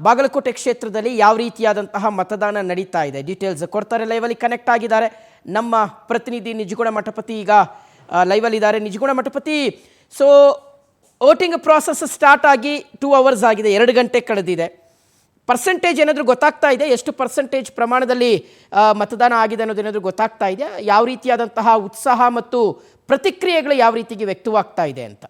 ಬಾಗಲಕೋಟೆ ಕ್ಷೇತ್ರದಲ್ಲಿ ಯಾವ ರೀತಿಯಾದಂತಹ ಮತದಾನ ನಡೀತಾ ಇದೆ ಡೀಟೇಲ್ಸ್ ಕೊಡ್ತಾರೆ. ಲೈವಲ್ಲಿ ಕನೆಕ್ಟ್ ಆಗಿದ್ದಾರೆ ನಮ್ಮ ಪ್ರತಿನಿಧಿ ನಿಜಗುಣ ಮಠಪತಿ. ಈಗ ಲೈವಲ್ಲಿ ಇದ್ದಾರೆ Nijaguna Mathapati. So voting process start ಆಗಿ 2 ಅವರ್ಸ್ ಆಗಿದೆ, 2 ಗಂಟೆ ಕಳೆದಿದೆ. ಪರ್ಸೆಂಟೇಜ್ ಏನಾದರೂ ಗೊತ್ತಾಗ್ತಾ ಇದೆ? ಎಷ್ಟು ಪರ್ಸೆಂಟೇಜ್ ಪ್ರಮಾಣದಲ್ಲಿ ಮತದಾನ ಆಗಿದೆ ಅನ್ನೋದೇನಾದರೂ ಗೊತ್ತಾಗ್ತಾ ಇದೆಯಾ? ಯಾವ ರೀತಿಯಾದಂತಹ ಉತ್ಸಾಹ ಮತ್ತು ಪ್ರತಿಕ್ರಿಯೆಗಳು ಯಾವ ರೀತಿಗೆ ವ್ಯಕ್ತವಾಗ್ತಾ ಇದೆ ಅಂತ?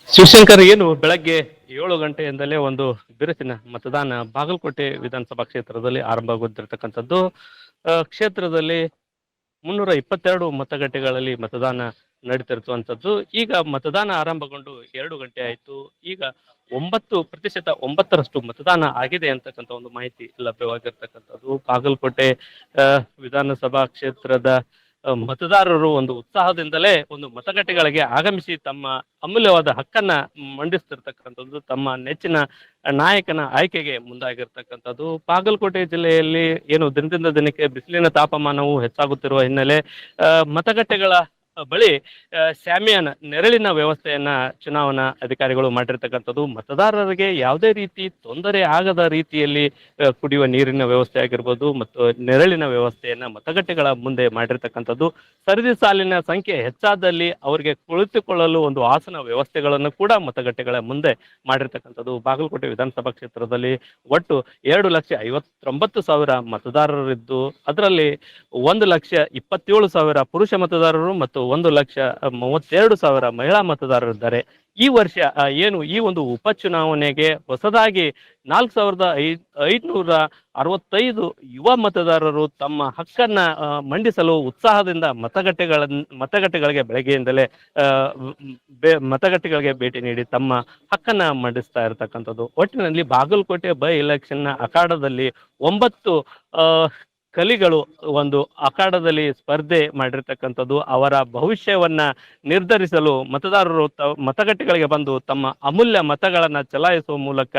ಶಿವಶಂಕರ್, ಏನು ಬೆಳಗ್ಗೆ 7 ಗಂಟೆಯಿಂದಲೇ ಒಂದು ಬಿರುಸಿನ ಮತದಾನ ಬಾಗಲಕೋಟೆ ವಿಧಾನಸಭಾ ಕ್ಷೇತ್ರದಲ್ಲಿ ಆರಂಭಗೊಂಡಿರ್ತಕ್ಕಂಥದ್ದು. ಕ್ಷೇತ್ರದಲ್ಲಿ 322 ಮತಗಟ್ಟೆಗಳಲ್ಲಿ ಮತದಾನ ನಡೀತಿರುವಂಥದ್ದು. ಈಗ ಮತದಾನ ಆರಂಭಗೊಂಡು 2 ಗಂಟೆ ಆಯಿತು. ಈಗ 9% ಮತದಾನ ಆಗಿದೆ ಅಂತಕ್ಕಂಥ ಒಂದು ಮಾಹಿತಿ ಲಭ್ಯವಾಗಿರ್ತಕ್ಕಂಥದ್ದು. ಬಾಗಲಕೋಟೆ ವಿಧಾನಸಭಾ ಕ್ಷೇತ್ರದ ಮತದಾರರು ಒಂದು ಉತ್ಸಾಹದಿಂದಲೇ ಒಂದು ಮತಗಟ್ಟೆಗಳಿಗೆ ಆಗಮಿಸಿ ತಮ್ಮ ಅಮೂಲ್ಯವಾದ ಹಕ್ಕನ್ನ ಮಂಡಿಸ್ತಿರ್ತಕ್ಕಂಥದ್ದು, ತಮ್ಮ ನೆಚ್ಚಿನ ನಾಯಕನ ಆಯ್ಕೆಗೆ ಮುಂದಾಗಿರ್ತಕ್ಕಂಥದ್ದು. ಬಾಗಲಕೋಟೆ ಜಿಲ್ಲೆಯಲ್ಲಿ ಏನು ದಿನದಿಂದ ದಿನಕ್ಕೆ ಬಿಸಿಲಿನ ತಾಪಮಾನವು ಹೆಚ್ಚಾಗುತ್ತಿರುವ ಹಿನ್ನೆಲೆ ಮತಗಟ್ಟೆಗಳ ಬಳಿ ಶಾಮಿಯಾನ ನೆರಳಿನ ವ್ಯವಸ್ಥೆಯನ್ನ ಚುನಾವಣಾ ಅಧಿಕಾರಿಗಳು ಮಾಡಿರ್ತಕ್ಕಂಥದ್ದು. ಮತದಾರರಿಗೆ ಯಾವುದೇ ರೀತಿ ತೊಂದರೆ ಆಗದ ರೀತಿಯಲ್ಲಿ ಕುಡಿಯುವ ನೀರಿನ ವ್ಯವಸ್ಥೆ ಆಗಿರ್ಬೋದು ಮತ್ತು ನೆರಳಿನ ವ್ಯವಸ್ಥೆಯನ್ನ ಮತಗಟ್ಟೆಗಳ ಮುಂದೆ ಮಾಡಿರ್ತಕ್ಕಂಥದ್ದು. ಸರದಿ ಸಾಲಿನ ಸಂಖ್ಯೆ ಹೆಚ್ಚಾದಲ್ಲಿ ಅವರಿಗೆ ಕುಳಿತುಕೊಳ್ಳಲು ಒಂದು ಆಸನ ವ್ಯವಸ್ಥೆಗಳನ್ನು ಕೂಡ ಮತಗಟ್ಟೆಗಳ ಮುಂದೆ ಮಾಡಿರ್ತಕ್ಕಂಥದ್ದು. ಬಾಗಲಕೋಟೆ ವಿಧಾನಸಭಾ ಕ್ಷೇತ್ರದಲ್ಲಿ ಒಟ್ಟು 2,59,000 ಮತದಾರರಿದ್ದು ಅದರಲ್ಲಿ 1,27,000 ಪುರುಷ ಮತದಾರರು ಮತ್ತು 1,32,000 ಮಹಿಳಾ ಮತದಾರರಿದ್ದಾರೆ. ಈ ವರ್ಷ ಏನು ಈ ಒಂದು ಉಪಚುನಾವಣೆಗೆ ಹೊಸದಾಗಿ 4,565 ಯುವ ಮತದಾರರು ತಮ್ಮ ಹಕ್ಕನ್ನ ಮಂಡಿಸಲು ಉತ್ಸಾಹದಿಂದ ಮತಗಟ್ಟೆಗಳಿಗೆ ಬೆಳಗ್ಗೆಯಿಂದಲೇ ಮತಗಟ್ಟೆಗಳಿಗೆ ಭೇಟಿ ನೀಡಿ ತಮ್ಮ ಹಕ್ಕನ್ನ ಮಂಡಿಸ್ತಾ ಇರತಕ್ಕಂಥದ್ದು. ಒಟ್ಟಿನಲ್ಲಿ ಬಾಗಲಕೋಟೆ ಬೈ ಎಲೆಕ್ಷನ್ ಅಖಾಡದಲ್ಲಿ 9 ಕಲಿಗಳು ಒಂದು ಅಖಾಡದಲ್ಲಿ ಸ್ಪರ್ಧೆ ಮಾಡಿರ್ತಕ್ಕಂಥದ್ದು. ಅವರ ಭವಿಷ್ಯವನ್ನ ನಿರ್ಧರಿಸಲು ಮತದಾರರು ಮತಗಟ್ಟೆಗಳಿಗೆ ಬಂದು ತಮ್ಮ ಅಮೂಲ್ಯ ಮತಗಳನ್ನ ಚಲಾಯಿಸುವ ಮೂಲಕ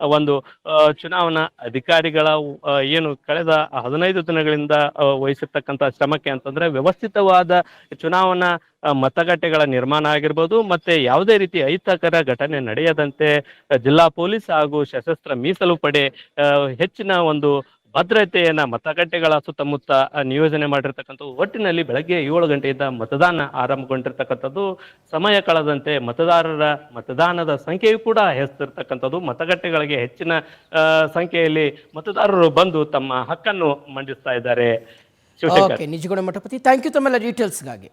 ಒಂದು ಚುನಾವಣಾ ಅಧಿಕಾರಿಗಳ ಏನು ಕಳೆದ 15 ದಿನಗಳಿಂದ ವಹಿಸಿರ್ತಕ್ಕಂಥ ಶ್ರಮಕ್ಕೆ ಅಂತಂದ್ರೆ ವ್ಯವಸ್ಥಿತವಾದ ಚುನಾವಣಾ ಮತಗಟ್ಟೆಗಳ ನಿರ್ಮಾಣ ಆಗಿರ್ಬೋದು, ಮತ್ತೆ ಯಾವುದೇ ರೀತಿ ಅಹಿತಕರ ಘಟನೆ ನಡೆಯದಂತೆ ಜಿಲ್ಲಾ ಪೊಲೀಸ್ ಹಾಗೂ ಸಶಸ್ತ್ರ ಮೀಸಲು ಪಡೆ ಹೆಚ್ಚಿನ ಒಂದು ಭದ್ರತೆಯನ್ನ ಮತಗಟ್ಟೆಗಳ ಸುತ್ತಮುತ್ತ ನಿಯೋಜನೆ ಮಾಡಿರ್ತಕ್ಕಂಥದ್ದು. ಒಟ್ಟಿನಲ್ಲಿ ಬೆಳಗ್ಗೆ 7 ಗಂಟೆಯಿಂದ ಮತದಾನ ಆರಂಭಗೊಂಡಿರ್ತಕ್ಕಂಥದ್ದು. ಸಮಯ ಕಳೆದಂತೆ ಮತದಾರರ ಮತದಾನದ ಸಂಖ್ಯೆಯು ಕೂಡ ಹೆಚ್ಚಿರ್ತಕ್ಕಂಥದ್ದು. ಮತಗಟ್ಟೆಗಳಿಗೆ ಹೆಚ್ಚಿನ ಸಂಖ್ಯೆಯಲ್ಲಿ ಮತದಾರರು ಬಂದು ತಮ್ಮ ಹಕ್ಕನ್ನು ಮಂಡಿಸ್ತಾ ಇದ್ದಾರೆ. ನಿಜಗುಣ ಮಠಪತಿ, ಥ್ಯಾಂಕ್ ಯು ತಮ್ಮೆಲ್ಲ ಡೀಟೇಲ್ಸ್ಗಾಗಿ.